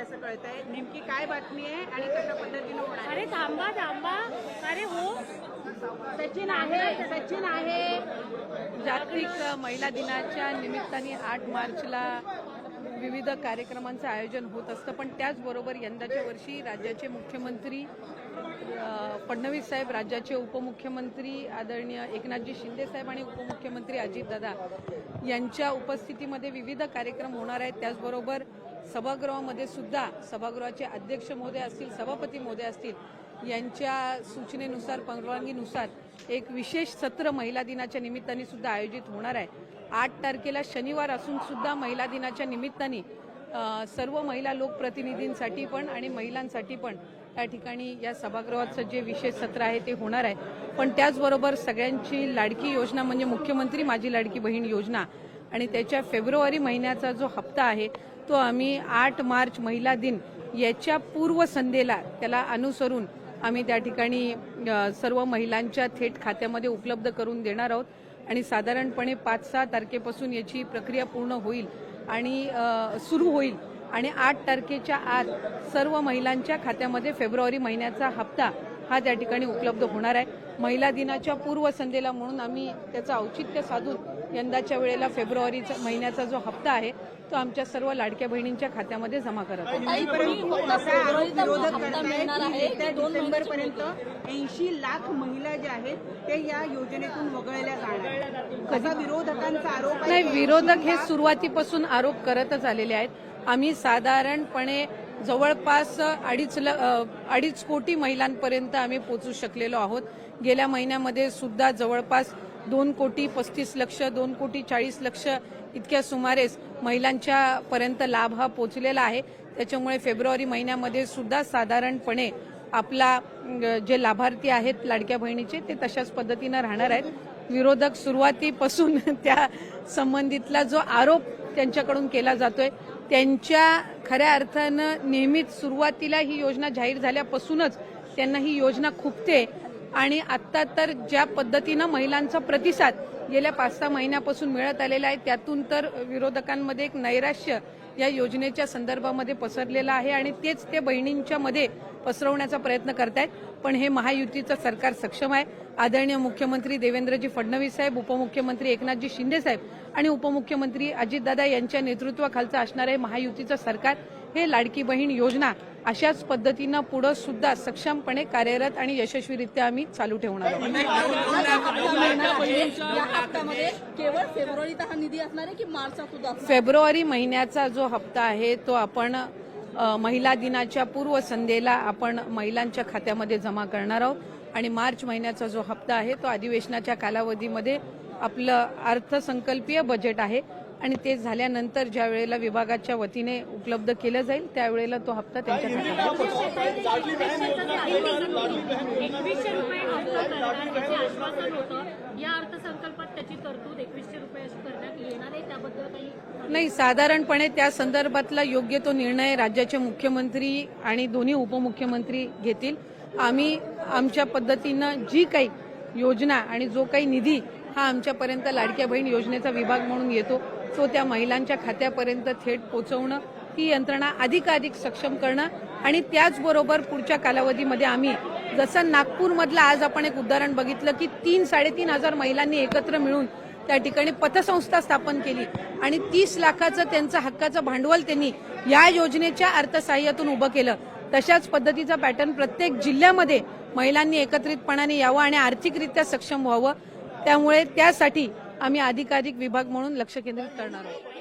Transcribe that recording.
असं कळतंय. नेमकी काय बातमी आहे आणि कशा पद्धतीने होणार? अरे थांबा थांबा, अरे हो सचिन आहे. जागतिक महिला दिनाच्या निमित्ताने 8 मार्चला विविध कार्यक्रमांचं आयोजन होत असतं, पण त्याचबरोबर यंदाच्या वर्षी राज्याचे मुख्यमंत्री फडणवीस साहेब, राज्याचे उपमुख्यमंत्री आदरणीय एकनाथजी शिंदे साहेब आणि उपमुख्यमंत्री अजितदादा यांच्या उपस्थितीमध्ये विविध कार्यक्रम होणार आहेत. त्याचबरोबर सभागृहामध्ये सुद्धा सभागृहाचे अध्यक्ष महोदय असतील, सभापती महोदय असतील यांच्या सूचनेनुसार, परवानगीनुसार एक विशेष सत्र महिला दिनाच्या निमित्ताने सुद्धा आयोजित होणार आहे. 8 तारखेला शनिवार असून सुद्धा महिला दिनाच्या निमित्ताने सर्व महिला लोकप्रतिनिधींसाठी पण आणि महिलांसाठी पण या ठिकाणी या सभागृहाचं जे विशेष सत्र आहे ते होणार आहे. पण त्याचबरोबर सगळ्यांची लाडकी योजना म्हणजे मुख्यमंत्री माझी लाडकी बहीण योजना आणि त्याच्या फेब्रुवारी महिन्याचा जो हप्ता आहे तो आम्ही 8 मार्च महिला दिन याच्या पूर्वसंध्येला त्याला अनुसरून आम्ही त्या ठिकाणी सर्व महिलांच्या थेट खात्यामध्ये उपलब्ध करून देणार आहोत आणि साधारणपणे 5-6 तारखेपासून याची प्रक्रिया पूर्ण होईल आणि सुरू होईल आणि 8 तारखेच्या आत सर्व महिलांच्या खात्यामध्ये फेब्रुवारी महिन्याचा हप्ता हा त्या ठिकाणी उपलब्ध होणार आहे. महिला दिनाच्या पूर्वसंध्येला म्हणून आम्ही त्याचं औचित्य साधून यंदाच्या वेळेला फेब्रुवारीचा महिन्याचा जो हप्ता आहे तो आमच्या सर्व लाडक्या बहिणींच्या खात्यामध्ये जमा करत आहोत. डिसेंबरपर्यंत 80 लाख महिला ज्या आहेत ते या योजनेतून वगळल्या जाणार. असा विरोधकांचा आरोप आहे. नाही, विरोधक हे सुरुवातीपासून आरोप करतच आलेले आहेत. आम्ही साधारणपणे जवळपास 2.5 कोटी महिलांपर्यंत आम्ही पोहोचू शकलेलो आहोत. गेल्या महिन्यामध्ये सुद्धा जवळपास 2 कोटी 35 लक्ष 2 कोटी 40 लक्ष इतक्या सुमारेस महिलांच्या पर्यंत लाभ हा पोहोचलेला आहे. त्याच्यामुळे फेब्रुवारी महिन्यामध्ये सुद्धा साधारणपणे आपला जे लाभार्थी आहेत लाडक्या बहिणीचे ते तशाच पद्धतीनं राहणार आहेत. विरोधक सुरुवातीपासून त्या संबंधितला जो आरोप त्यांच्याकडून केला जातोय त्यांच्या खऱ्या अर्थानं नेहमीच सुरुवातीला ही योजना जाहीर झाल्यापासूनच त्यांना ही योजना खुपते आणि आत्ता तर ज्या पद्धतीनं महिलांचा प्रतिसाद गेल्या 5-6 महिन्यापासून मिळत आलेला आहे त्यातून तर विरोधकांमध्ये एक नैराश्य या योजनेच्या संदर्भामध्ये पसरलेलं आहे आणि तेच ते बहिणींच्या मध्ये पसरवण्याचा प्रयत्न करतायत. पण हे महायुतीचं सरकार सक्षम आहे. आदरणीय मुख्यमंत्री देवेंद्रजी फडणवीस साहेब, उपमुख्यमंत्री एकनाथजी शिंदे साहेब आणि उपमुख्यमंत्री अजितदादा यांच्या नेतृत्वाखालचं असणारे महायुतीचं सरकार हे लाडकी बहीण योजना अशाच पद्धतीनं पुढे सुद्धा सक्षमपणे कार्यरत आणि यशस्वीरित्या आम्ही चालू ठेवणार आहोत. केवळ फेब्रुवारीत हा निधी असणार आहे की मार्चचा सुद्धा? फेब्रुवारी महिन्याचा जो हप्ता आहे तो आपण महिला दिनाच्या पूर्वसंध्येला आपण महिलांच्या खात्यामध्ये जमा करणार आहोत आणि मार्च महिन्याचा जो हप्ता आहे तो अधिवेशनाच्या कालावधीमध्ये आपलं अर्थसंकल्पीय बजेट आहे आणि ते झाल्यानंतर ज्या वेळेला विभागाच्या वतीने उपलब्ध केलं जाईल त्यावेळेला तो हप्ता त्यांच्या खात्यामध्ये पोहोचेल. 2100 रुपये हप्ता करणार याचे आश्वासन होतं. या अर्थसंकल्पात त्याची तरतूद 2100 रुपये अशी करण्यात येणार आहे, त्याबद्दल काही नाही, साधारणपणे त्या संदर्भातला योग्य तो निर्णय राज्याचे मुख्यमंत्री आणि दोन्ही उपमुख्यमंत्री घेतील. आम्ही आमच्या पद्धतीनं जी काही योजना आणि जो काही निधी हा आमच्यापर्यंत लाडक्या बहीण योजनेचा विभाग म्हणून येतो तो त्या महिलांच्या खात्यापर्यंत थेट पोहोचवणं, ती यंत्रणा अधिकाधिक सक्षम करणं आणि त्याचबरोबर पुढच्या कालावधीमध्ये आम्ही जसं नागपूरमधलं आज आपण एक उदाहरण बघितलं की 3-3.5 हजार महिलांनी एकत्र मिळून त्या ठिकाणी पतसंस्था स्थापन केली आणि 30 लाखाचं त्यांचं हक्काचं भांडवल त्यांनी या योजनेच्या अर्थसहाय्यातून उभं केलं. तशाच पद्धतीचा पॅटर्न प्रत्येक जिल्ह्यामध्ये महिलांनी एकत्रितपणाने यावं आणि आर्थिकरित्या सक्षम व्हावं. त्यामुळे त्यासाठी आम्ही अधिकाधिक विभाग म्हणून लक्ष केंद्रित करणार आहोत.